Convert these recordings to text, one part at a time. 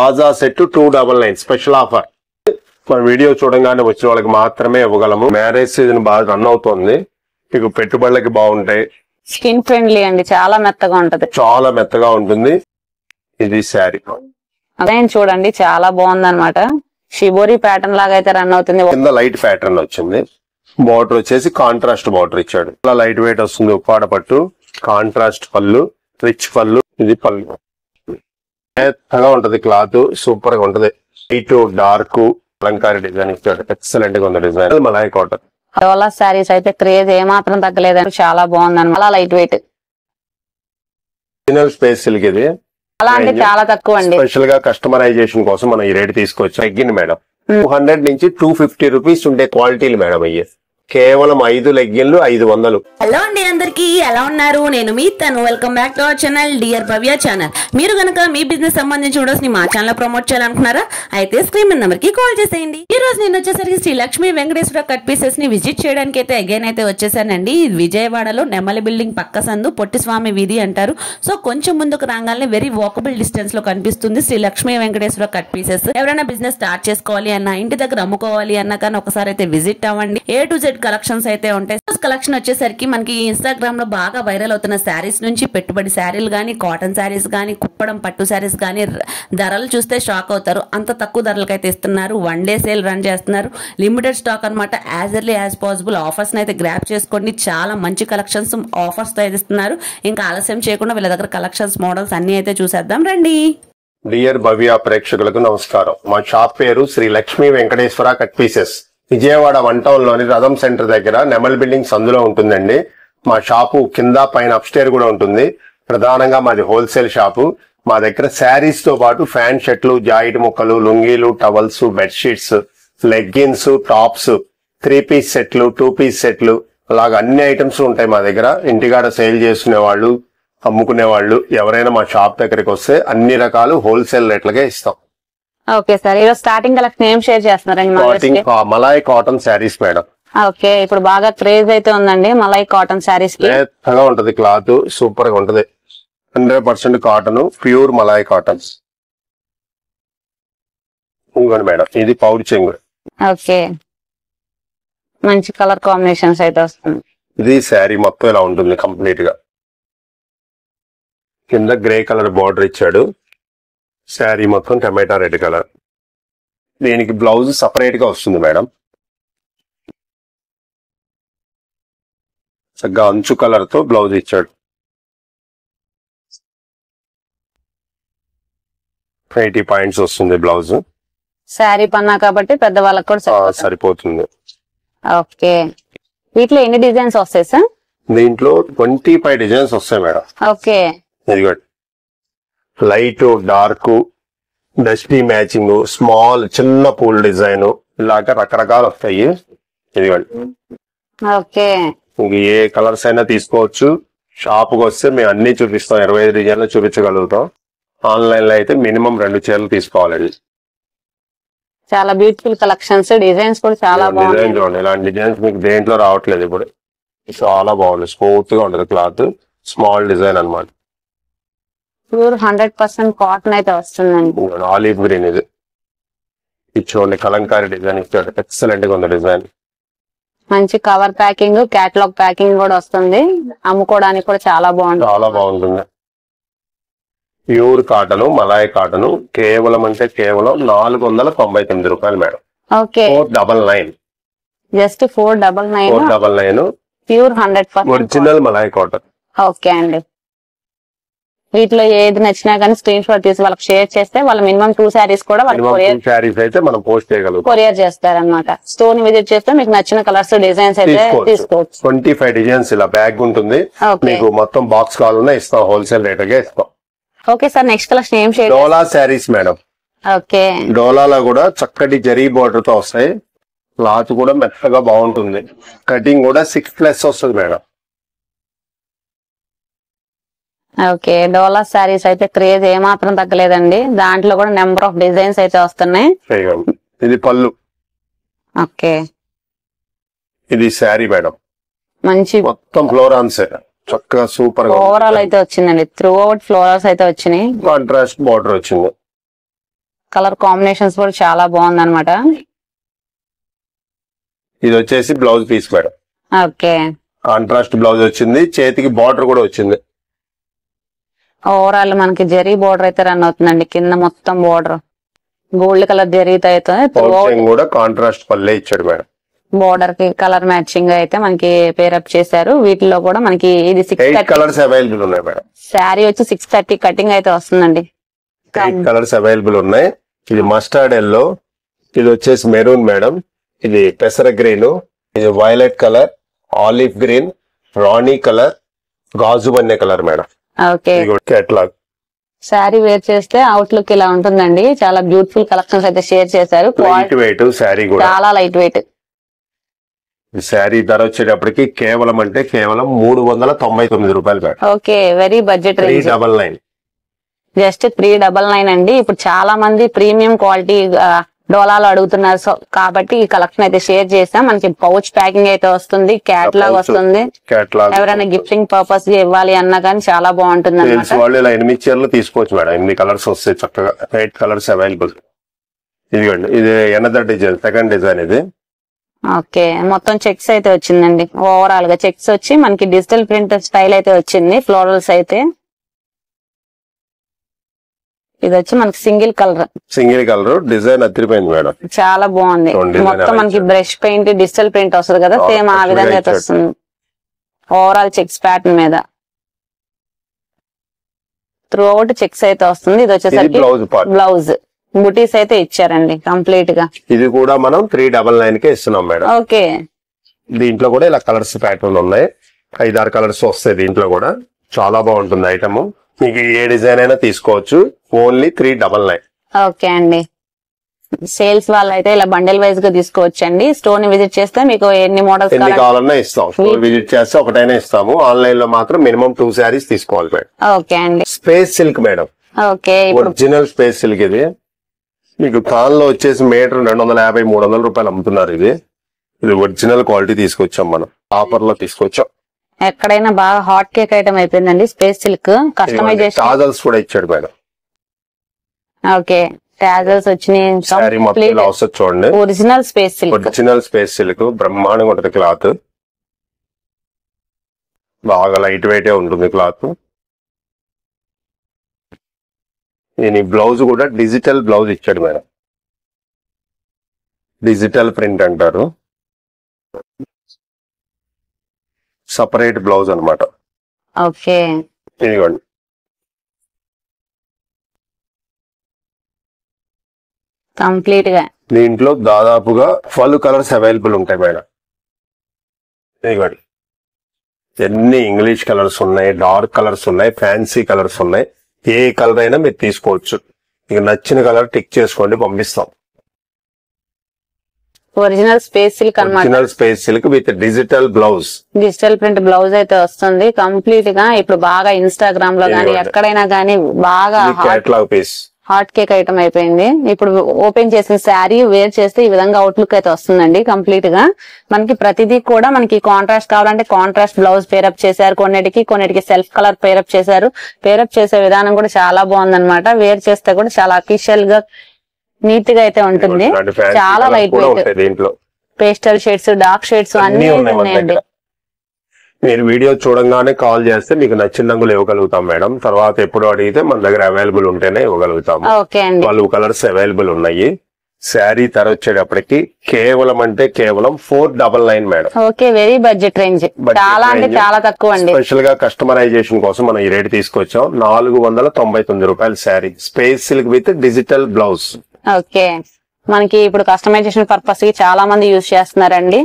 ఆజా set 299 special offer. మన video చూడంగానే వచ్చిన వాళ్ళకి మాత్రమే ఇవ్వగలము. మ్యారేజ్ సీజన్ బాగా రన్ అవుతుంది, మీకు పెట్టుబడులకి బాగుంటాయి. స్కిన్ ఫ్రెండ్లీ అండి, చాలా మెత్తగా ఉంటది, చాలా మెత్తగా ఉంటుంది. ఇది శారీ అదే చూడండి, చాలా బాగుంది అనమాట. షిబోరి ప్యాటర్న్ లాగా అయితే రన్ అవుతుంది. కింద లైట్ ప్యాటర్న్ వచ్చింది, బార్డర్ వచ్చేసి కాంట్రాస్ట్ బార్డర్ ఇచ్చాడు. ఇలా లైట్ వెయిట్ వస్తుంది, ఉప్పాడ పట్టు, కాంట్రాస్ట్ పళ్ళు, రిచ్ పళ్ళు. ఇది పళ్ళు మెత్తగా ఉంటది, క్లాత్ సూపర్ గా ఉంటది. లైట్ డార్క్ అలంకారీ డిజైన్ ఇచ్చాడు, ఎక్సలెంట్ గా ఉంది డిజైన్. మలాయ్ కాటన్ డోలా శారీస్ అయితే క్రేజ్ ఏమాత్రం తగ్గలేదండి, చాలా బాగుంది అనమాట. లైట్ వెయిట్ స్పేస్ సిల్క్ ఇది, అలా అంటే చాలా తక్కువ అండి. స్పెషల్ గా కస్టమైజేషన్ కోసం మనం ఈ రేట్ తీసుకొచ్చి తగ్గింది మేడం. 200 నుంచి 250 రూపీస్ ఉండే క్వాలిటీలు మేడం అయ్యే. కేవలం 5 లెగ్గిన్లు 500. హలో అండి, అందరికి ఎలా ఉన్నారు? నేను మీ తను. Welcome back to our channel dear Bhavya channel. మీరు గనక మీ బిజినెస్ సంబంధించి వీడియోస్ ని మా ఛానల్ ప్రమోట్ చేయాలనుకున్నారా? అయితే స్క్రీన్ మీద నెంబర్ కి కాల్ చేసేయండి. ఈ రోజు నేను వచ్చేసరికి శ్రీ లక్ష్మీ వెంకటేశ్వర కట్ పీసెస్ ని విజిట్ చేయడానికి అయితే అగైన్ అయితే వచ్చేసానండి. విజయవాడలో నెమలి బిల్డింగ్ పక్క సందు పొట్టిస్వామి వీధి అంటారు. సో కొంచెం ముందుకు రాగానే వెరీ వాకబుల్ డిస్టెన్స్ లో కనిపిస్తుంది శ్రీ లక్ష్మీ వెంకటేశ్వర కట్ పీసెస్. ఎవరైనా బిజినెస్ స్టార్ట్ చేసుకోవాలి అన్నా, ఇంటి దగ్గర అమ్ముకోవాలి అన్నా కానీ ఒకసారి అయితే విజిట్ అవ్వండి. A to Z కలెక్షన్స్ అయితే ఉంటాయి. కలెక్షన్ వచ్చేసరికి మనకి ఇన్స్టాగ్రామ్ లో బాగా వైరల్ అవుతున్న శారీస్ నుంచి పెట్టుబడి శారీలు గానీ, కాటన్ శారీస్ గానీ, కుప్పడం పట్టు శారీస్ గానీ ధరలు చూస్తే షాక్ అవుతారు. అంత తక్కువ ధరలకు అయితే ఇస్తున్నారు. 1 డే సేల్ రన్ చేస్తున్నారు. లిమిటెడ్ స్టాక్ అనమాట. As early as possible offers అయితే గ్రాప్ చేసుకోండి. చాలా మంచి కలెక్షన్స్ ఆఫర్స్ తో అయితే ఇస్తున్నారు. ఇంకా ఆలస్యం చేయకుండా వీళ్ళ దగ్గర కలెక్షన్స్ మోడల్స్ అన్ని అయితే చూసేద్దాం రండి. డియర్ భవ్య ప్రేక్షకులకు నమస్కారం. మా షాప్ పేరు Shri Lakshmi Venkateswara cut pieces. Vijayawada 1 town లోని రథం సెంటర్ దగ్గర నెమల్ బిల్డింగ్ సందులో ఉంటుందండి. మా షాపు కింద పైన అప్స్టేర్ కూడా ఉంటుంది. ప్రధానంగా మాది హోల్సేల్ షాపు. మా దగ్గర శారీస్ తో పాటు ఫ్యాన్ షర్ట్లు, జాయిట్ ముక్కలు, లుంగీలు, towels, bedsheets, leggings, tops, 3 piece సెట్లు, 2 పీస్ సెట్లు, అలాగా అన్ని ఐటమ్స్ ఉంటాయి మా దగ్గర. ఇంటికాడ సేల్ చేసుకునే వాళ్ళు, అమ్ముకునే వాళ్ళు ఎవరైనా మా షాప్ దగ్గరికి వస్తే అన్ని రకాలు హోల్సేల్ రేట్లకే ఇస్తాం. ఓకే సార్, ఈరోజు స్టార్టింగ్ కలెక్షన్ ఏం షేర్ చేస్తున్నారండి? Malay cotton saris madam. Okay, ఇప్పుడు బాగా క్రేజ్ అయితే ఉందండి మలాయ్ కాటన్ శారీస్ కి. మెత్తగా ఉంటది, క్లాత్ సూపర్ గా ఉంటది. 100% కాటన్, ప్యూర్ మలాయ్ కాటన్. ఇంకోండి మేడం, ఇది పౌడ్ చెంగు. ఓకే, మంచి కలర్ కాంబినేషన్స్ అయితే వస్తుంది. ఇది శారీ మొత్తం ఇలా ఉంటుంది కంప్లీట్ గా. కింద గ్రే కలర్ బార్డర్ ఇచ్చాడు. శారీ మొత్తం టమాటా రెడ్ కలర్. దీనికి బ్లౌజ్ సపరేట్ గా వస్తుంది మేడం. చక్కగా అంచు కలర్ తో బ్లౌజ్ ఇచ్చాడు. 80 పాయింట్స్ వస్తుంది బ్లౌజ్. శారీ పన్నా కాబట్టి పెద్దవాళ్ళకి కూడా సరిపోతుంది. ఓకే, వీటిలో ఎన్ని డిజైన్స్ వస్తాయి సార్? దీంట్లో 25 డిజైన్స్ వస్తాయి మేడం. ఓకే, ఇదిగోండి, light dark, dusty matching, small చిన్న పూల్ డిజైన్, ఇలాగా రకరకాలు వస్తాయి. ఇదిగోండి, ఓకే, ఇంక ఏ కలర్స్ అయినా తీసుకోవచ్చు. షాప్కి వస్తే మేము అన్ని చూపిస్తాం, 25 డిజైన్లు చూపించగలుగుతాం. ఆన్లైన్ లో అయితే మినిమం 2 చీరలు తీసుకోవాలండి. చాలా బ్యూటిఫుల్ కలెక్షన్స్, డిజైన్స్ కూడా చాలా బాగుంది. డిజైన్ చూడండి, ఇలాంటి డిజైన్స్ మీకు దేంట్లో రావట్లేదు ఇప్పుడు. చాలా బాగుంది, స్మూత్ గా ఉంటుంది క్లాత్, స్మాల్ డిజైన్ అనమాట. ప్యూర్ 100% కాటన్ అయితే వస్తుందండి. ఆలివ్ గ్రీన్ ఇది చూడండి, కలంకారీ డిజైన్ ఇచ్చాడు, ఎక్సలెంట్ గా ఉంది డిజైన్. మంచి కవర్ ప్యాకింగ్, క్యాటలాగ్ ప్యాకింగ్ కూడా వస్తుంది. అమ్ముకోవడానికి కూడా చాలా బాగుంటుంది. చాలా బాగుంటుంది. ప్యూర్ కాటన్, మలాయ్ కాటన్, కేవలం అంటే కేవలం 499 రూపాయలు madam. Okay, 499, just 499, pure 100% original Malay cotton. Okay అండి, వీటిలో ఏది నచ్చినా కానీ స్క్రీన్ షాట్ తీసి వాళ్ళకి షేర్ చేస్తే వాళ్ళు మినిమం 2 శారీస్ కూడా శారీస్ అయితే మనం పోస్ట్ చేయగలుగుతాం, కొరియర్ చేస్తారనమాట. స్టోర్ ని విజిట్ చేస్తే మీకు నచ్చిన కలర్స్, డిజైన్స్ అయితే తీసుకోవచ్చు. 25 డిజైన్స్ ఇలా బ్యాగ్ ఉంటుంది. మీకు మొత్తం బాక్స్ కావాలన్నా ఇస్తాం, హోల్సేల్ రేట్ గా ఇస్తాం. ఓకే సార్, నెక్స్ట్ కలెక్షన్ ఏం షేర్? డోలా శారీస్ మేడం. ఓకే, డోలాలో కూడా చక్కటి జరీ బోర్డర్ తో వస్తాయి. క్లాత్ కూడా మెత్తగా బాగుంటుంది. కటింగ్ కూడా 6+ వస్తుంది మేడం. ఓకే, డోలా శారీస్ అయితే క్రేజ్ ఏమాత్రం తగ్గలేదండి. దాంట్లో కూడా నెంబర్ ఆఫ్ డిజైన్స్ అయితే వస్తున్నాయి. ఇది పళ్ళు. ఓకే, ఇది శారీ మేడం. మంచి మొత్తం ఫ్లోరాన్స్ చక్కగా సూపర్ గా ఓవరాల్ అయితే వచ్చిందండి. త్రూ అవుట్ ఫ్లోరల్స్ అయితే వచ్చినాయి. కాంట్రాస్ట్ బార్డర్ వచ్చింది. కలర్ కాంబినేషన్స్ కూడా చాలా బాగుంది అనమాట. ఇది వచ్చేసి blouse piece madam. Okay, contrast blouse వచ్చింది, చేతికి బార్డర్ కూడా వచ్చింది. ఓవరాల్ మనకి జరీ బోర్డర్ అయితే రన్ అవుతుందండి. కింద మొత్తం బోర్డర్ గోల్డ్ కలర్ జరీతో అయితే కూడా కాంట్రాస్ట్ పల్లె ఇచ్చాడు మేడం. బోర్డర్ కి కలర్ మ్యాచింగ్ అయితే మనకి పేరప్ చేశారు. వీటిలో కూడా మనకి ఇది 8 కలర్స్ అవైలబుల్ ఉన్నాయి మేడం. శారీ వచ్చి 630 కటింగ్ అయితే వస్తుందండి. 8 కలర్స్ అవైలబుల్ ఉన్నాయి. ఇది మస్టర్డ్ ఎల్లో, ఇది వచ్చేసి మెరూన్ మేడం, ఇది పెసర గ్రీన్, ఇది వైలెట్ కలర్, ఆలివ్ గ్రీన్, రాణి కలర్, గాజు బన్నే colour madam. Okay, catalogue sari wear చేస్తే అవుట్ లుక్ ఇలా ఉంటుందండి. చాలా బ్యూటిఫుల్ కలెక్షన్స్ అయితే షేర్ చేశారు. లైట్ వెయిట్ శారీ కూడా చాలా లైట్ వెయిట్. శారీ ధర వచ్చేటప్పటికి కేవలం అంటే కేవలం 399 రూపాయలు madam. Okay, very budget range. 399 just 399 అండి. ఇప్పుడు చాలా మంది ప్రీమియం క్వాలిటీ డోలాలు అడుగుతున్నారు. సో కాబట్టి ఈ కలెక్షన్ అయితే షేర్ చేసాం. మనకి పౌచ్ ప్యాకింగ్ అయితే వస్తుంది, క్యాట్లాగ్ వస్తుంది. కేటలాగ్ ఎవరైనా గిఫ్టింగ్ పర్పస్ ఇవ్వాలి అన్నా కానీ చాలా బాగుంటుంది అన్నమాట. వాళ్ళు ఇలా 8 చీరలు తీసుకోవచ్చు మేడం. 8 కలర్స్ వస్తాయి చక్కగా. 8 కలర్స్ అవైలబుల్. ఇదిగోండి, ఇది ఎనదర్ డిజైన్, సెకండ్ డిజైన్ ఇది. ఓకే, మొత్తం చెక్స్ అయితే వచ్చిందండి. ఓవరాల్ గా చెక్స్ వచ్చి మనకి డిజిటల్ ప్రింట్ స్టైల్ అయితే వచ్చింది. ఫ్లోరల్స్ అయితే ఇది వచ్చి మనకి సింగిల్ కలర్ డిజైన్ అదిరిపోయింది మేడం. చాలా బాగుంది. మొత్తం మనకి బ్రష్ పెయింట్ డిజిటల్ ప్రింట్ వస్తుంది కదా, సేమ్ ఆ విధంగా అయితే వస్తుంది. ఓవరాల్ చెక్స్ ప్యాటర్న్ మీద త్రూ అవుట్ చెక్స్ అయితే వస్తుంది. ఇది వచ్చేసరికి బ్లౌజ్ బుటీస్ అయితే ఇచ్చారండి కంప్లీట్ గా. ఇది కూడా మనం 399 కే ఇస్తున్నాం మేడం. ఓకే, దీంట్లో కూడా ఇలా కలర్స్ ప్యాటర్న్ ఉన్నాయి. 5-6 కలర్స్ వస్తాయి దీంట్లో కూడా. చాలా బాగుంటుంది ఐటమ్. మీకు ఏ డిజైన్ అయినా తీసుకోవచ్చు. ఓన్లీ 399. ఓకే అండి. సేల్స్ వాళ్ళు అయితే ఇలా బండిల్ వైజ్ గా తీసుకోవచ్చండి. స్టోర్ ని విజిట్ చేస్తే మీకు ఎన్ని మోడల్స్ కావాలన్నా ఇస్తాం. స్టోర్ విజిట్ చేస్తే ఒకటైనా ఇస్తాము. ఆన్లైన్ లో మాత్రం మినిమం 2 శారీస్ తీసుకోవాలి మేడం. ఓకే అండి. Space silk madam. Okay, original space silk ఇది. మీకు కాన్ లో వచ్చేసి మీటర్ 250-300 రూపాయలు అమ్ముతున్నారు. ఇది ఒరిజినల్ క్వాలిటీ తీసుకొచ్చాం మనం. ఆఫర్ లో తీసుకొచ్చాం. ఎక్కడైనా బాగా హాట్ కేక్ ఐటమ్ అయిపోయిందండి స్పేస్ సిల్క్. కస్టమైజేషన్ టాజల్స్ కూడా ఇచ్చాడు మేడం. ఓకే, టాజల్స్ వచ్చినాయి. చూడండి, original space silk. Original space silk బ్రహ్మాండంగా ఉంటుంది. క్లాత్ బాగా లైట్ వెయిట్ ఉంటుంది క్లాత్. దీని బ్లౌజ్ కూడా డిజిటల్ బ్లౌజ్ ఇచ్చాడు మేడం. డిజిటల్ ప్రింట్ అంటారు. సపరేట్ బ్లౌజ్ అన్నమాట. ఓకే, ఇదిగోండి. కంప్లీట్ గా దీంట్లో దాదాపుగా 12 కలర్స్ అవైలబుల్ ఉంటాయి మేడం. ఇదిగోండి, ఎన్ని ఇంగ్లీష్ కలర్స్ ఉన్నాయి, డార్క్ కలర్స్ ఉన్నాయి, ఫ్యాన్సీ కలర్స్ ఉన్నాయి. ఏ కలర్ అయినా మీరు తీసుకోవచ్చు. మీకు నచ్చిన కలర్ టిక్ చేసుకోండి, పంపిస్తాం. ఒరిజినల్ స్పేస్ సిల్క్ అన్నమాట. Original space silk with digital blouse. Digital print blouse అయితే వస్తుంది కంప్లీట్ గా. ఇప్పుడు బాగా ఇన్స్టాగ్రామ్ లో గానీ ఎక్కడైనా గానీ బాగా catalogue piece hot cake item అయిపోయింది. ఇప్పుడు ఓపెన్ చేసిన శారీ వేర్ చేస్తే ఈ విధంగా అవుట్లుక్ అయితే వస్తుందండి కంప్లీట్ గా. మనకి ప్రతిదీ కూడా మనకి కాంట్రాస్ట్ కావాలంటే కాంట్రాస్ట్ బ్లౌజ్ పేరప్ చేశారు. కొన్నిటికి సెల్ఫ్ కలర్ పేరప్ చేశారు. పేరప్ చేసే విధానం కూడా చాలా బాగుందన్నమాట. వేర్ చేస్తే కూడా చాలా అఫీషియల్ గా నీట్ గా అయితే ఉంటుంది. చాలా లైట్ వెయిట్. దీంట్లో పేస్టల్ షేడ్స్, డార్క్ షేడ్స్ అన్ని ఉన్నాయండి. మీరు వీడియో చూడంగానే కాల్ చేస్తే మీకు నచ్చిన రంగులు ఇవ్వగలుగుతాం మేడం. తర్వాత ఎప్పుడు అడిగితే మన దగ్గర అవైలబుల్ ఉంటేనే ఇవ్వగలుగుతాము. 12 కలర్స్ అవైలబుల్ ఉన్నాయి. శారీ ధర వచ్చేటప్పటికి కేవలం అంటే కేవలం 499 madam. Okay, very budget range. చాలా అంటే చాలా తక్కువ అండి. స్పెషల్ గా కస్టమైజేషన్ కోసం మనం ఈ రేట్ తీసుకొచ్చాం. 499 రూపాయలు sari. Space silk with digital blouse. Okay, మనకి ఇప్పుడు కస్టమైజేషన్ పర్పస్ కి చాలా మంది యూజ్ చేస్తున్నారండి.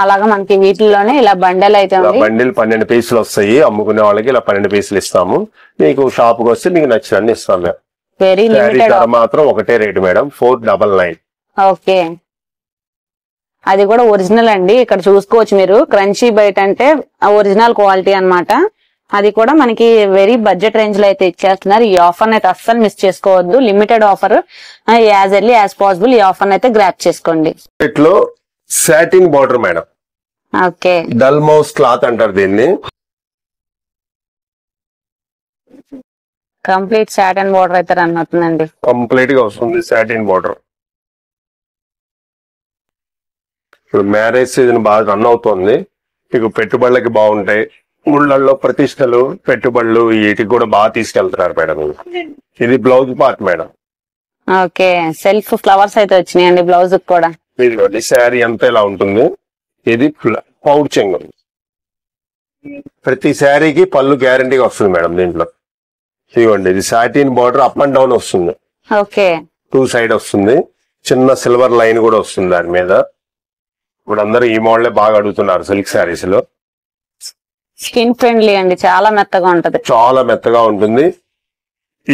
అలాగా మనకి వీటిల్లోనే ఇలా బండల్ అయితే బండిల్ 12 పీసులు వస్తాయి. అమ్ముకునే వాళ్ళకి ఇలా 12 పీసులు ఇస్తాము. మీకు షాప్ కి వస్తే మీకు నచ్చినన్ని ఇస్తాం మేము. వెరీ లిమిటెడ్ మాత్రం ఒకటే రేటు మేడం, 499. ఓకే, అది కూడా ఒరిజినల్ అండి. ఇక్కడ చూసుకోవచ్చు మీరు. క్రంచీ బైట్ అంటే ఒరిజినల్ క్వాలిటీ అన్నమాట. అది కూడా మనకి వెరీ బడ్జెట్ రేంజ్ లో అయితే ఇచ్చేస్తున్నారు. ఈ ఆఫర్ అయితే అస్సలు మిస్ చేసుకోవద్దు. Limited offer. As early as possible ఈ ఆఫర్ అయితే గ్రాప్ చేసుకోండి. ఇట్లో satin border madam. Okay, dull mouse cloth అంటారు దీన్ని. కంప్లీట్ సాటిన్ బోర్డర్ అయితే రన్ అవుతుందండి. కంప్లీట్ గా వస్తుంది సాటిన్ బోర్డర్. ఇప్పుడు మ్యారేజ్ సీజన్ బాగా రన్ అవుతుంది, మీకు పెట్టుబడులకి బాగుంటాయి. గుళ్ళల్లో ప్రతిష్టలు పెట్టుబడులు వీటికి కూడా బాగా తీసుకెళ్తున్నారు మేడం. ఇది blouse part madam. Okay, self flowers అయితే వచ్చినాయండి బ్లౌజ్ కూడా. ఇదిగోండి శారీ అంతా ఇలా ఉంటుంది. ఇది పౌచింగ్. ప్రతి శారీకి పళ్ళు గ్యారంటీగా వస్తుంది మేడం దీంట్లో. ఇదిగోండి ఇది satin border up and down వస్తుంది. ఓకే, 2 సైడ్ వస్తుంది. చిన్న సిల్వర్ లైన్ కూడా వస్తుంది దాని మీద. ఇప్పుడు అందరూ ఈ మోడలే బాగా అడుగుతున్నారు సిల్క్ శారీస్ లో. స్కిన్ ఫ్రెండ్లీ అండి, చాలా మెత్తగా ఉంటది. చాలా మెత్తగా ఉంటుంది.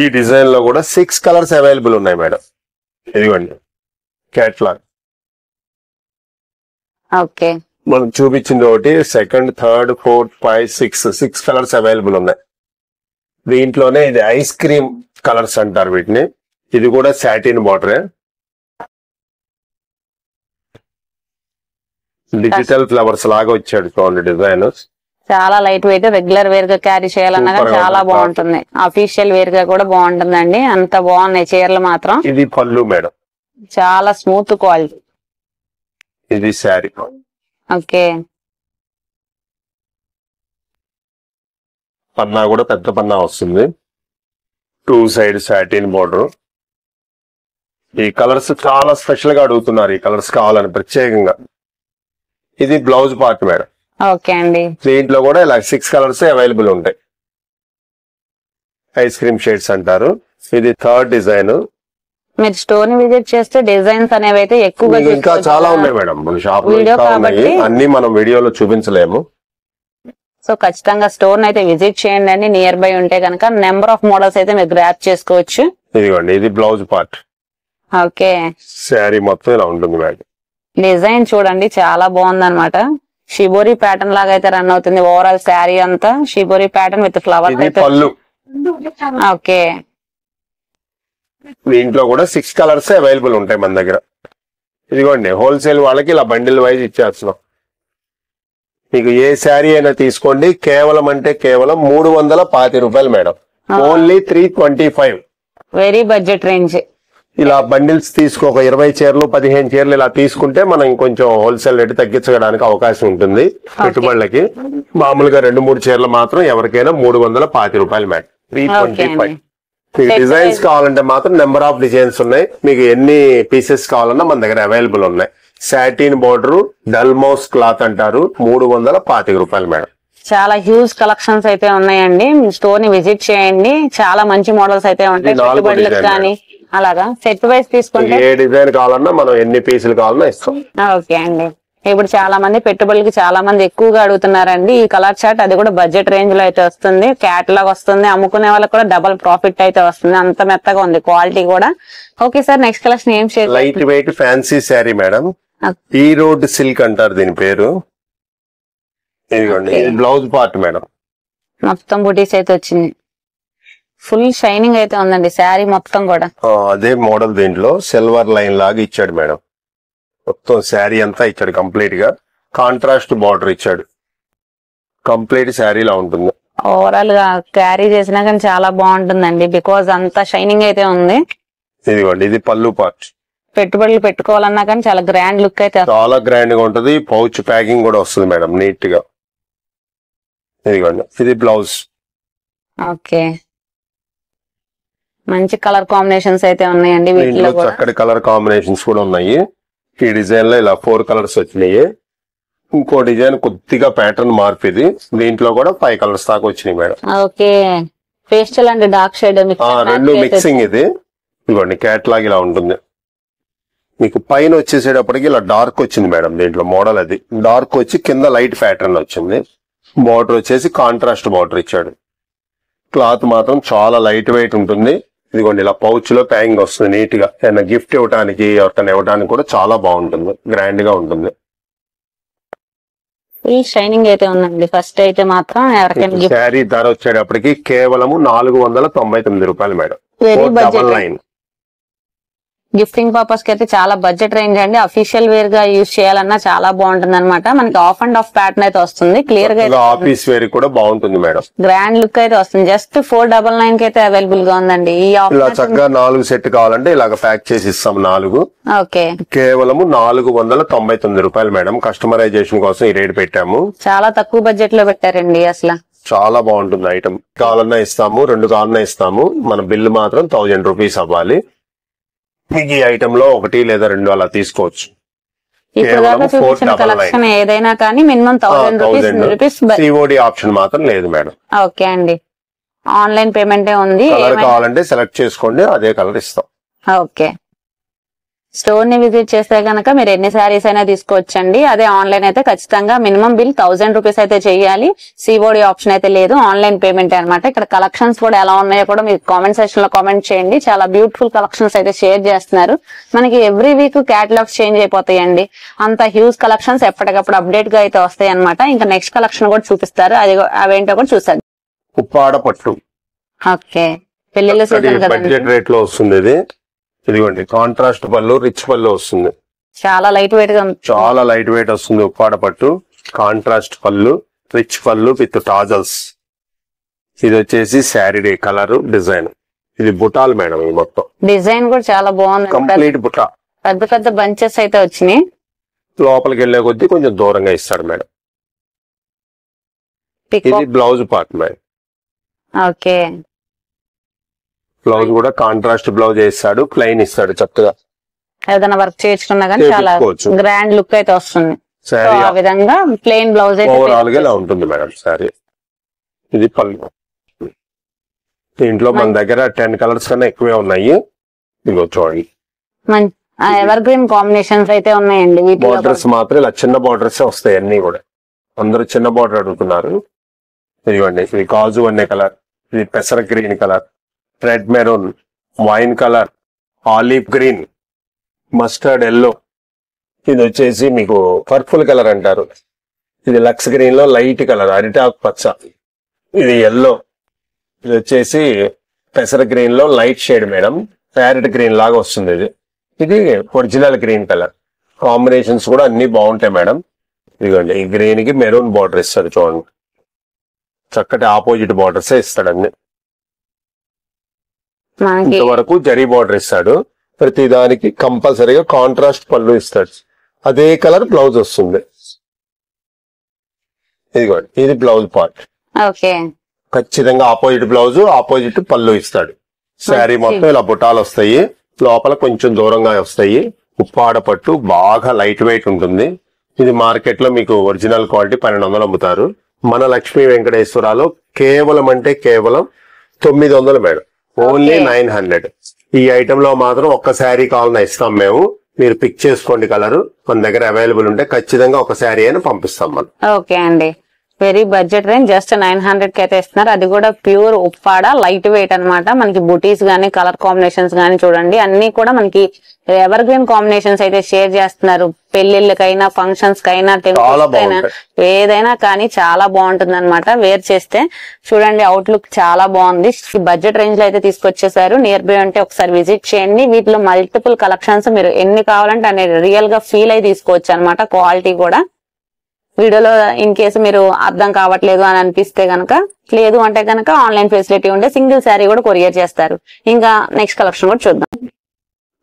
ఈ డిజైన్ లో కూడా 6 కలర్స్ అవైలబుల్ ఉన్నాయి మేడం. ఇదిగోండి క్యాట్లాగ్. ఓకే, మనం చూపించింది ఒకటి, second, third, fourth, 5, 6 colours available ఉన్నాయి. దీంట్లోనే ఇది ఐస్ క్రీమ్ కలర్స్ అంటారు వీటిని. ఇది కూడా సాటిన్ బార్డరే. డిజిటల్ ఫ్లవర్స్ లాగా వచ్చాడు చూడండి డిజైన్. చాలా లైట్ వెయిట్, రెగ్యులర్ వేర్ గా క్యారీ చేయాలన్నా కానీ చాలా బాగుంటుంది. అఫీషియల్ వేర్ గా కూడా బాగుంటుందండి. అంత బాగున్నాయి చీరలు మాత్రం. ఇది పళ్ళు మేడం, చాలా స్మూత్ క్వాలిటీ. ఇది శారీ. ఓకే, పన్నా కూడా పెద్ద పన్నా వస్తుంది. 2 సైడ్ సాటిన్ బోర్డర్. ఈ కలర్స్ చాలా స్పెషల్ గా అడుగుతున్నారు, ఈ కలర్స్ కావాలని ప్రత్యేకంగా. ఇది బ్లౌజ్ పార్ట్ మేడం. ఓకే అండి. దీంట్లో కూడా ఇలా 6 కలర్స్ అవైలబుల్ ఉంటాయి. ఐస్ క్రీమ్ షేడ్స్ అంటారు. ఇది థర్డ్ డిజైన్. మీరు స్టోర్ ని విజిట్ చేస్తే డిజైన్స్ అనేవి అయితే ఎక్కువగా ఇంకా చాలా ఉన్నాయి మేడం మన షాప్ లో. వీడియో ఇంకా ఉన్నాయి, కాబట్టి అన్ని మనం వీడియోలో చూపించలేము. సో ఖచ్చితంగా స్టోర్ అయితే విజిట్ చేయండి అండి. నియర్ బై ఉంటే కనుక నెంబర్ ఆఫ్ మోడల్స్ అయితే మీరు గ్రాప్ చేసుకోవచ్చు. ఇదిగోండి ఇది బ్లౌజ్ పార్ట్. ఓకే, శారీ మొత్తం ఇలా ఉంటుంది మేడం. డిజైన్ చూడండి చాలా బాగుంది అనమాట. షిబోరి ప్యాటర్న్ లాగా అయితే రన్ అవుతుంది. ఓవరాల్ శారీ అంతా షిబోరి ప్యాటర్న్ విత్ ఫ్లవర్. ఇది పళ్ళు. ఓకే, దీంట్లో కూడా 6 కలర్స్ అవైలబుల్ ఉంటాయి మన దగ్గర. ఇదిగోండి హోల్సేల్ వాళ్ళకి ఇలా బండిల్ వైజ్ ఇచ్చేస్తున్నాం. మీకు ఏ శారీ అయినా తీసుకోండి, కేవలం అంటే కేవలం 325 రూపాయలు madam. Only 325. Very budget range. ఇలా బండిల్స్ తీసుకో, ఒక 20 చీరలు 15 చీరలు ఇలా తీసుకుంటే మనం ఇంకొంచెం హోల్సేల్ రేట్ తగ్గించడానికి అవకాశం ఉంటుంది పెట్టుబడులకి. మామూలుగా 2-3 చీరలు మాత్రం ఎవరికైనా 325 రూపాయలు మేడం. 325. మీకు డిజైన్స్ కావాలంటే మాత్రం నెంబర్ ఆఫ్ డిజైన్స్ ఉన్నాయి. మీకు ఎన్ని పీసెస్ కావాలన్నా మన దగ్గర అవైలబుల్ ఉన్నాయి. సాటిన్ బోర్డర్ డల్మోస్ క్లాత్ అంటారు. 325 రూపాయలు మేడం. చాలా హ్యూజ్ కలెక్షన్స్ అయితే ఉన్నాయండి. స్టోర్ ని విజిట్ చేయండి. చాలా మంచి మోడల్స్ అయితే ఉంటాయి. పెట్టుబడులకు కానీ అలాగా సెట్ వైజ్ తీసుకుంటే ఏ డిజైన్ కావాలన్నా మనం ఎన్ని పీసులు కావాలన్నా ఇస్తాం. ఓకే అండి. ఇప్పుడు చాలా మంది పెట్టుబడులకి చాలా మంది ఎక్కువగా అడుగుతున్నారండి. ఈ కలర్ చార్ట్ అది కూడా బడ్జెట్ రేంజ్ లో అయితే వస్తుంది. క్యాటలాగ్ వస్తుంది. అమ్ముకునే వాళ్ళకి కూడా డబల్ ప్రాఫిట్ అయితే వస్తుంది. అంత మెత్తగా ఉంది క్వాలిటీ కూడా. ఓకే సార్, నెక్స్ట్ కలెక్షన్ ఏం share? Light weight fancy sari madam. ఈ రోడ్ సిల్క్ అంటారు దీని పేరు. ఇదిగోండి ఇది బ్లౌజ్ పార్ట్ మేడం. మొత్తం బుటీస్ అయితే వచ్చింది. ఫుల్ షైనింగ్ అయితే ఉందండి శారీ మొత్తం కూడా. అదే మోడల్ దీంట్లో సిల్వర్ లైన్ లాగా ఇచ్చాడు మేడం. మొత్తం శారీ అంతా ఇచ్చాడు కంప్లీట్ గా. కాంట్రాస్ట్ బార్డర్ ఇచ్చాడు. కంప్లీట్ శారీలా ఉంటుంది. ఓవరాల్ గా క్యారీ చేసినా కానీ చాలా బాగుంటుందండి. బికాజ్ అంతా షైనింగ్ అయితే ఉంది. ఇదిగోండి ఇది పళ్ళు పార్ట్. పెట్టుబడులు పెట్టుకోవాలన్నా కానీ చాలా గ్రాండ్ లుక్ అయితే చాలా గ్రాండ్ గా ఉంటది. పౌచ్ ప్యాకింగ్ కూడా వస్తుంది మేడం నీట్ గా. ఇదిగోండి ఇది బ్లౌజ్. ఓకే, మంచి కలర్ కాంబినేషన్స్ అయితే ఉన్నాయండి వీటిలో దీంట్లో కూడా. చక్కటి కలర్ కాంబినేషన్స్ కూడా ఉన్నాయి. ఈ డిజైన్ లో ఇలా 4 కలర్స్ వచ్చినాయి. ఇంకో డిజైన్ కొద్దిగా ప్యాటర్న్ మార్పు ఇది. దీంట్లో కూడా 5 కలర్స్ దాకా వచ్చినాయి madam. Okay, pastel and dark shade రెండు మిక్సింగ్ ఇది. ఇదిగోండి క్యాట్లాగ్ ఇలా ఉంటుంది. మీకు పైన వచ్చేసేటప్పటికి ఇలా డార్క్ వచ్చింది మేడం. దీంట్లో మోడల్ అది డార్క్ వచ్చి కింద లైట్ ప్యాటర్న్ వచ్చింది. బార్డర్ వచ్చేసి కాంట్రాస్ట్ బార్డర్ ఇచ్చాడు. క్లాత్ మాత్రం చాలా లైట్ వెయిట్ ఉంటుంది. ఇదిగోండి ఇలా పౌచ్ లో ప్యాకింగ్ వస్తుంది నీట్ గా. ఏదైనా గిఫ్ట్ ఇవ్వడానికి ఎవరికైనా ఇవ్వడానికి కూడా చాలా బాగుంటుంది. గ్రాండ్ గా ఉంటుంది. ఫుల్ షైనింగ్ అయితే ఉందండి. ఫస్ట్ అయితే మాత్రం ఎవరికైనా శారీ ధర వచ్చేటప్పటికి కేవలం 499 రూపాయలు madam. Very budget. 9. Gifting purpose కి అయితే చాలా బడ్జెట్ రేంజ్ అండి. అఫీషియల్ వేర్ గా యూజ్ చేయాలన్నా చాలా బాగుంటుంది అనమాట. మనకి ఆఫ్ అండ్ ఆఫ్ ప్యాటర్న్ అయితే వస్తుంది. క్లియర్ గా ఆఫీస్ వేర్ కూడా బాగుంటుంది మేడం. గ్రాండ్ లుక్ అయితే వస్తుంది. జస్ట్ 499 కి అయితే అవైలబుల్ గా ఉందండి. ఈ ఇలా చక్కగా 4 సెట్ కావాలంటే ఇలాగ ప్యాక్ చేసి ఇస్తాం. 4 ఓకే, కేవలము 499 రూపాయలు మేడం. కస్టమైజేషన్ కోసం ఈ రేట్ పెట్టాము. చాలా తక్కువ బడ్జెట్ లో పెట్టారండి. అసలు చాలా బాగుంటుంది ఐటమ్. కావాలన్నా ఇస్తాము, 2 కావాలన్నా ఇస్తాము. మన బిల్లు మాత్రం 1000 రూపీస్ అవ్వాలి. మీకు ఈ ఐటమ్ లో 1 లేదా 2 అలా తీసుకోవచ్చు. ఇప్పుడు దాకా చూపించిన కలెక్షన్ ఏదైనా కానీ మినిమం 1000 రూపీస్. సిఓడి ఆప్షన్ మాత్రం లేదు మేడం. ఓకే అండి, ఆన్లైన్ పేమెంటే ఉంది. కలర్ కావాలంటే సెలెక్ట్ చేసుకోండి, అదే కలర్ ఇస్తాం. ఓకే, స్టోర్ ని విజిట్ చేస్తే కనుక మీరు ఎన్ని శారీస్ అయినా తీసుకోవచ్చండి. అదే ఆన్లైన్ అయితే ఖచ్చితంగా మినిమం బిల్ 1000 రూపీస్ అయితే చేయాలి. సిఓడి ఆప్షన్ అయితే లేదు, ఆన్లైన్ పేమెంట్ అనమాట. ఇక్కడ కలెక్షన్స్ కూడా ఎలా ఉన్నాయో కూడా మీరు కామెంట్ సెక్షన్ లో కామెంట్ చేయండి. చాలా బ్యూటిఫుల్ కలెక్షన్స్ అయితే షేర్ చేస్తున్నారు. మనకి ఎవ్రీ వీక్ క్యాటలాగ్స్ చేంజ్ అయిపోతాయండి. అంత హ్యూజ్ కలెక్షన్స్ ఎప్పటికప్పుడు అప్డేట్ గా అయితే వస్తాయి అనమాట. ఇంకా నెక్స్ట్ కలెక్షన్ కూడా చూపిస్తారు, అవేంటో కూడా చూసారు. ఉప్పాడ పట్టు. ఓకే, పెళ్లిళ్ళ సీజన్ కదండి. బడ్జెట్ రేట్ లో వస్తుంది ఇది. ఇదిగోండి, కాంట్రాస్ట్ పళ్ళు, రిచ్ పళ్ళు వస్తుంది. చాలా లైట్ వెయిట్ గా చాలా లైట్ వెయిట్ వస్తుంది. ఉప్పాడ పట్టు, కాంట్రాస్ట్ పళ్ళు, రిచ్ పళ్ళు విత్ టాజల్స్. ఇది వచ్చేసి శారీ కలర్ డిజైన్. ఇది బుటాలు మేడం. ఇది మొత్తం డిజైన్ కూడా చాలా బాగుంది. కంప్లీట్ బుటా. పెద్ద పెద్ద బంచెస్ అయితే వచ్చినాయి. లోపలికి వెళ్లే కొద్దీ కొంచెం దూరంగా ఇస్తాడు మేడం. ఇది blouse part madam. Okay, blouse కూడా కాంట్రాస్ట్ బ్లౌజ్ వేస్తాడు, ప్లెయిన్ ఇస్తాడు. చక్కగా ఏదైనా వర్క్ చేయించుకున్నా కానీ చాలా గ్రాండ్ లుక్ అయితే వస్తుంది. ఆ విధంగా ప్లెయిన్ బ్లౌజ్ అయితే ఓవరాల్ గా ఇలా ఉంటుంది మేడం సారీ. ఇది పళ్ళు. దీంట్లో మన దగ్గర 10 కలర్స్ కన్నా ఎక్కువే ఉన్నాయి. ఇదిగో చూడండి, ఎవర్ గ్రీన్ కాంబినేషన్స్ అయితే ఉన్నాయండి. బార్డర్స్ మాత్రం ఇలా చిన్న బార్డర్స్ వస్తాయి అన్ని కూడా. అందరూ చిన్న బార్డర్ అడుగుతున్నారు. ఇదిగోండి, ఇది కాజు అనే కలర్, ఇది పెసర green colour, red maroon, wine colour, olive green, mustard yellow. ఇది వచ్చేసి మీకు పర్పుల్ కలర్ అంటారు. ఇది లక్స్ గ్రీన్ లో లైట్ కలర్, అరిటాకు పచ్చ. ఇది ఎల్లో. ఇది వచ్చేసి పెసర గ్రీన్ లో light shade madam, parrot green లాగా వస్తుంది. ఇది ఒరిజినల్ గ్రీన్ కలర్. కాంబినేషన్స్ కూడా అన్ని బాగుంటాయి మేడం. ఇదిగోండి, ఈ గ్రీన్ కి మెరూన్ బార్డర్ ఇస్తాడు చూడండి. చక్కటి ఆపోజిట్ బార్డర్స్ ఇస్తాడు అన్ని. ఇంతవరకు జరీ బార్డర్ ఇస్తాడు. ప్రతి దానికి కంపల్సరీగా కాంట్రాస్ట్ పళ్ళు ఇస్తాడు. అదే కలర్ బ్లౌజ్ వస్తుంది. ఇదిగోండి, ఇది బ్లౌజ్ పార్ట్. ఓకే, ఖచ్చితంగా ఆపోజిట్ బ్లౌజ్, ఆపోజిట్ పళ్ళు ఇస్తాడు. శారీ మొత్తం ఇలా బుటాలు వస్తాయి, లోపల కొంచెం దూరంగా వస్తాయి. ఉప్పాడ పట్టు బాగా లైట్ వెయిట్ ఉంటుంది. ఇది మార్కెట్ లో మీకు ఒరిజినల్ క్వాలిటీ 1200 అమ్ముతారు. మన లక్ష్మీ వెంకటేశ్వరాలో కేవలం అంటే కేవలం 900 మేడం. ఓన్లీ 900. ఈ ఐటమ్ లో మాత్రం ఒక్క శారీ కావాలన్నా ఇస్తాం మేము. మీరు పిక్ చేసుకోండి కలర్. మన దగ్గర అవైలబుల్ ఉంటే ఖచ్చితంగా ఒక శారీ అయినా పంపిస్తాం మనం. ఓకే అండి, వెరీ బడ్జెట్ రేంజ్. జస్ట్ 900 కి అయితే ఇస్తున్నారు. అది కూడా ప్యూర్ ఉప్పాడ, లైట్ వెయిట్ అనమాట. మనకి బుటీస్ గానీ, కలర్ కాంబినేషన్స్ గానీ చూడండి, అన్ని కూడా మనకి ఎవర్ గ్రీన్ కాంబినేషన్స్ అయితే షేర్ చేస్తున్నారు. పెళ్లిళ్ళకైనా, ఫంక్షన్స్ కైనా, టెంపుల్స్ కైనా, ఏదైనా కానీ చాలా బాగుంటుంది అనమాట. వేర్ చేస్తే చూడండి, అవుట్లుక్ చాలా బాగుంది. బడ్జెట్ రేంజ్ లో అయితే తీసుకొచ్చేసారు. నియర్ బై అంటే ఒకసారి విజిట్ చేయండి. వీటిలో మల్టిపుల్ కలెక్షన్స్ మీరు ఎన్ని కావాలంటే అనేది రియల్ గా ఫీల్ అయి తీసుకోవచ్చు అనమాట. క్వాలిటీ కూడా వీడియోలో ఇన్ కేసు మీరు అర్థం కావట్లేదు అని అనిపిస్తే గనక, లేదు అంటే గనక ఆన్లైన్ ఫెసిలిటీ ఉంటే సింగిల్ శారీ కూడా కొరియర్ చేస్తారు. ఇంకా నెక్స్ట్ కలెక్షన్ కూడా చూద్దాం.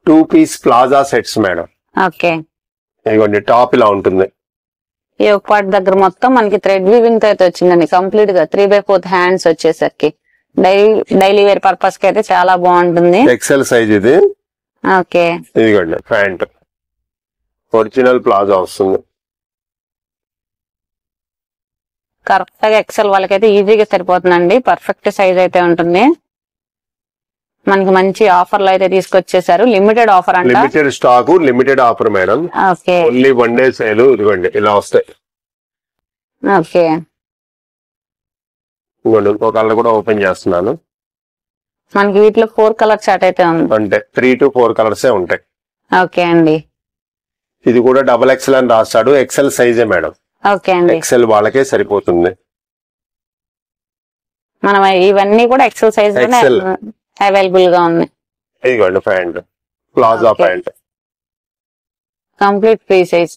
2 piece palazzo sets madam. Okay, ఇదిగోండి, టాప్ ఇలా ఉంటుంది. ఈ పార్ట్ దగ్గర మొత్తం మనకి థ్రెడ్ వీవింగ్ తో అయితే వచ్చిందండి. కంప్లీట్ గా 3/4 హ్యాండ్స్ వచ్చేసరికి డైలీ వేర్ పర్పస్ కి అయితే చాలా బాగుంటుంది. ఎక్సెల్ సైజ్ ఇది. ఓకే, ఇదిగోండి ప్యాంట్, ఒరిజినల్ ప్లాజా వస్తుంది. కరెక్ట్ గా ఎక్సెల్ వాళ్ళకైతే ఈజీగా సరిపోతుందండి. పర్ఫెక్ట్ సైజ్ అయితే ఉంటుంది. మనకి మంచి ఆఫర్లు అయితే తీసుకొచ్చేసారు. లిమిటెడ్ ఆఫర్ అంటే limited stock, limited offer madam. Okay, only 1 day sale. ఇదిగోండి, ఇలా వస్తాయి. ఓకే, ఇదిగోండి, ఇంకో కలర్ కూడా ఓపెన్ చేస్తున్నాను. మనకి వీటిలో 4 కలర్ చార్ట్ అయితే ఉంది. అంటే 3 to 4 కలర్సే ఉంటాయి. ఓకే అండి, ఇది కూడా డబల్ ఎక్సెల్ అని రాస్తాడు. ఎక్సెల్ సైజే మేడం. ఓకే అండి, ఎక్సెల్ వాళ్ళకే సరిపోతుంది. మనం ఇవన్నీ కూడా ఎక్సెల్ సైజ్ అవైలబుల్ గా ఉంది. ఇదిగోండి pant, plaza pant. Complete free size.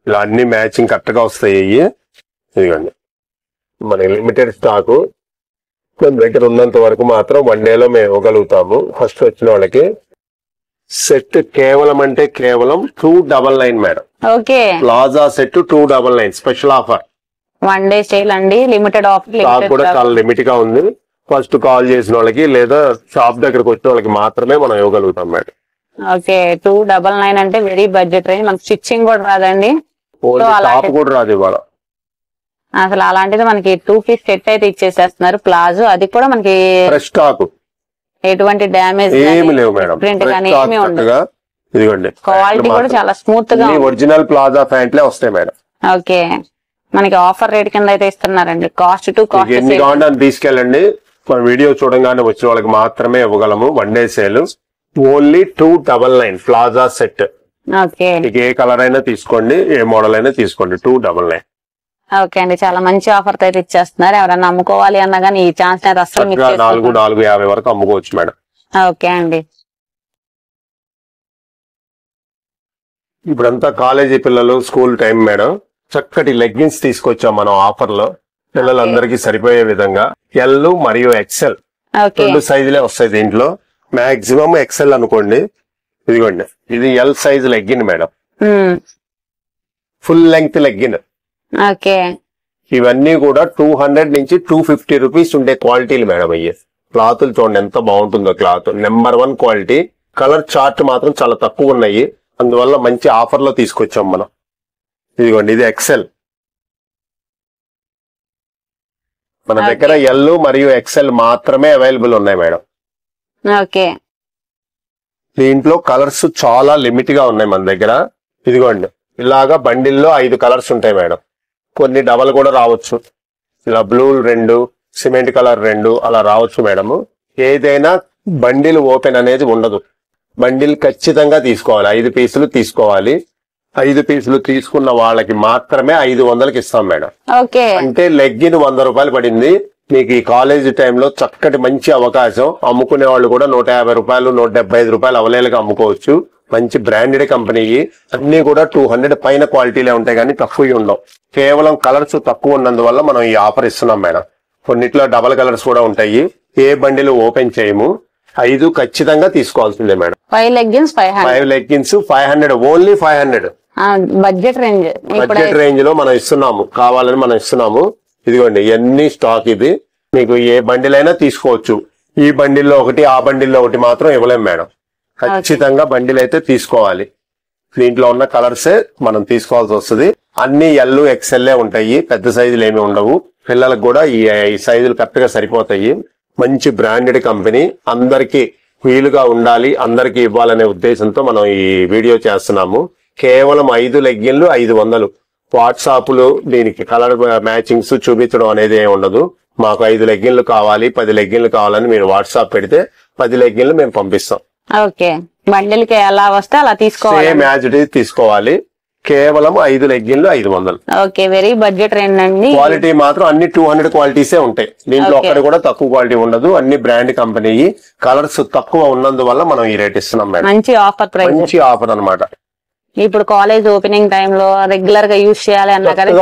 ఇలా అన్ని మ్యాచింగ్ కరెక్ట్ గా వస్తాయి. ఇదిగోండి మన లిమిటెడ్ స్టాక్ మన దగ్గర ఉన్నంత వరకు మాత్రం 1 డేలో మేము ఇవ్వగలుగుతాము. ఫస్ట్ వచ్చిన వాళ్ళకి సెట్ కేవలం అంటే కేవలం 299 madam. Okay, palazzo set 299 special offer. 1 day sale అండి, లిమిటెడ్ ఆఫర్. స్టాక్ కూడా చాలా లిమిట్ గా ఉంది. ఫస్ట్ కాల్ చేసిన వాళ్ళకి లేదా షాప్ దగ్గరకు వచ్చిన వాళ్ళకి మాత్రమే మనం ఇవ్వగలుగుతాం మేడం. ఓకే, 299 అంటే వెరీ బడ్జెట్ రేంజ్. మనకి స్టిచ్చింగ్ కూడా రాదండి, టాప్ కూడా రాదు ఇవాళ. అసలు అలాంటిది మనకి 2 పీస్ సెట్ అయితే ఇచ్చేసేస్తున్నారు. ప్లాజో అది కూడా మనకి ఫ్రెష్ స్టాక్, ఎటువంటి డ్యామేజ్ ఏమి లేవు మేడం. ప్రింట్ కానీ ఏమి ఉండదు. ఇదిగోండి క్వాలిటీ కూడా చాలా స్మూత్ గా ఒరిజినల్ ప్లాజా ప్యాంట్లే వస్తాయి మేడం. ఓకే, మనకి ఆఫర్ రేట్ కింద అయితే ఇస్తున్నారండి. కాస్ట్ టు కాస్ట్ ఎన్ని కావాలంటే అని తీసుకెళ్ళండి. మన వీడియో చూడంగానే వచ్చిన వాళ్ళకి మాత్రమే ఇవ్వగలము. 1 day sale only 299 palazzo set. Okay, మీకు ఏ కలర్ అయినా తీసుకోండి, ఏ మోడల్ అయినా తీసుకోండి. 299. ఓకే అండి, చాలా మంచి ఆఫర్ అయితే ఇచ్చేస్తున్నారు. ఎవరైనా అమ్ముకోవాలి అన్నా కానీ ఈ ఛాన్స్ అయితే అసలు మిస్ చేసుకోవద్దు. 450 వరకు అమ్ముకోవచ్చు మేడం. ఓకే అండి, ఇప్పుడంతా కాలేజీ పిల్లలు స్కూల్ టైం మేడం. చక్కటి లెగ్గిన్స్ తీసుకొచ్చాం మనం ఆఫర్ లో, పిల్లలందరికీ సరిపోయే విధంగా. ఎల్ మరియు ఎక్సెల్ ఓకే 2 సైజులే వస్తాయి దీంట్లో. మాక్సిమం ఎక్సెల్ అనుకోండి. ఇదిగోండి ఇది L size legging madam, full length legging. Okay, ఇవన్నీ కూడా 200 నుంచి 250 రూపీస్ ఉండే క్వాలిటీలు మేడం. అయ్యే క్లాతులు చూడండి ఎంత బాగుంటుందో. Cloth number 1 quality. Colour chart మాత్రం చాలా తక్కువ ఉన్నాయి, అందువల్ల మంచి ఆఫర్ లో తీసుకొచ్చాం మనం. ఇదిగోండి ఇది ఎక్సెల్. మన దగ్గర ఎల్ మరియు ఎక్సెల్ మాత్రమే అవైలబుల్ ఉన్నాయి మేడం. ఓకే, దీంట్లో కలర్స్ చాలా లిమిట్ గా ఉన్నాయి మన దగ్గర. ఇదిగోండి ఇలాగా బండిల్లో 5 కలర్స్ ఉంటాయి మేడం. కొన్ని డబల్ కూడా రావచ్చు. ఇలా బ్లూ 2, సిమెంట్ కలర్ 2 అలా రావచ్చు మేడం. ఏదైనా బండిల్ ఓపెన్ అనేది ఉండదు. బండిల్ ఖచ్చితంగా తీసుకోవాలి. 5 పీసులు తీసుకోవాలి. 5 పీసులు తీసుకున్న వాళ్ళకి మాత్రమే 500కి ఇస్తాం మేడం. ఓకే, అంటే లెగ్గిన్ 100 రూపాయలు పడింది. మీకు ఈ కాలేజీ టైంలో చక్కటి మంచి అవకాశం. అమ్ముకునే వాళ్ళు కూడా 150 రూపాయలు 175 రూపాయలు అవలేలుగా అమ్ముకోవచ్చు. మంచి బ్రాండెడ్ కంపెనీ. అన్ని కూడా 200 పైన క్వాలిటీలే ఉంటాయి కానీ తక్కువ ఉండవు. కేవలం కలర్స్ తక్కువ ఉన్నందువల్ల మనం ఈ ఆఫర్ ఇస్తున్నాం మేడం. కొన్నిట్లో డబల్ కలర్స్ కూడా ఉంటాయి. ఏ బండిలు ఓపెన్ చేయము. 5 ఖచ్చితంగా తీసుకోవాల్సిందే madam. 5 leggings 5 leggings 500, only 500 budget range. Budget range లో మనం ఇస్తున్నాము. కావాలని మనం ఇస్తున్నాము. ఇదిగోండి ఇవన్నీ స్టాక్. ఇది మీకు ఏ బండిలైనా తీసుకోవచ్చు. ఈ బండిల్లో ఒకటి, ఆ బండిల్లో ఒకటి మాత్రం ఇవ్వలేం మేడం. ఖచ్చితంగా బండిల్ అయితే తీసుకోవాలి. దీంట్లో ఉన్న కలర్సే మనం తీసుకోవాల్సి వస్తుంది. అన్ని ఎల్ ఎక్సెల్లే ఉంటాయి, పెద్ద సైజులు ఏమి ఉండవు. పిల్లలకు కూడా ఈ సైజులు కరెక్ట్ గా సరిపోతాయి. మంచి బ్రాండెడ్ కంపెనీ. అందరికి వీలుగా ఉండాలి, అందరికి ఇవ్వాలనే ఉద్దేశంతో మనం ఈ వీడియో చేస్తున్నాము. కేవలం 5 లెగ్గిన్లు 500. వాట్సాప్లు దీనికి కలర్ మ్యాచింగ్స్ చూపించడం అనేది ఏమి ఉండదు. మాకు 5 లెగ్గిన్లు కావాలి, 10 లెగ్గిన్లు కావాలని మీరు వాట్సాప్ పెడితే 10 లెగ్గిన్లు మేము పంపిస్తాం. ఓకే, బండిల్కి ఎలా వస్తే అలా తీసుకోవాలి. సేమ్ యాజ్ ఇట్ ఈజ్ తీసుకోవాలి. కేవలం 5 లెగ్గిన్లు 500. ఓకే, వెరీ బడ్జెట్ రేంజ్ అండి. క్వాలిటీ మాత్రం అన్ని 200 క్వాలిటీసే ఉంటాయి. దీంట్లో ఒక్కటి కూడా తక్కువ క్వాలిటీ ఉండదు. అన్ని బ్రాండ్ కంపెనీ. కలర్స్ తక్కువ ఉన్నందువల్ల మనం ఈ రేట్ ఇస్తున్నాం మేడం. మంచి ఆఫర్ ప్రైస్, మంచి ఆఫర్ అన్నమాట. ఇప్పుడు కాలేజ్ ఓపెనింగ్ టైమ్ లో రెగ్యులర్ గా యూజ్ చేయాలి అన్నా కానీ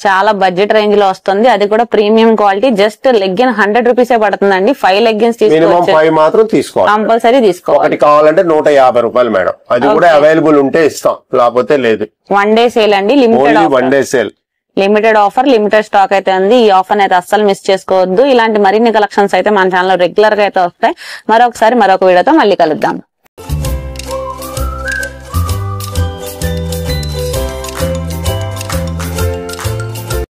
చాలా బడ్జెట్ రేంజ్ లో వస్తుంది. అది కూడా ప్రీమియం క్వాలిటీ. జస్ట్ లెగ్గిన్ 100 రూపీసే పడుతుందండి. 5 లెగ్గిన్స్ తీసుకోవచ్చు. 5 మాత్రం తీసుకోవాలి, కంపల్సరీ తీసుకోవాలి. ఒకటి కావాలంటే 150 రూపాయలు మేడం. అది కూడా అవైలబుల్ ఉంటే ఇస్తాం, లేకపోతే లేదు. 1 డే సేల్ అండి, limited 1 day sale, limited offer, limited stock అయితే ఉంది. ఈ ఆఫర్ అయితే అస్సలు మిస్ చేసుకోవద్దు. ఇలాంటి మరిన్ని కలెక్షన్స్ అయితే మన ఛానల్ రెగ్యులర్ గా అయితే వస్తాయి. మరొక వీడియోతో మళ్ళీ కలుద్దాం.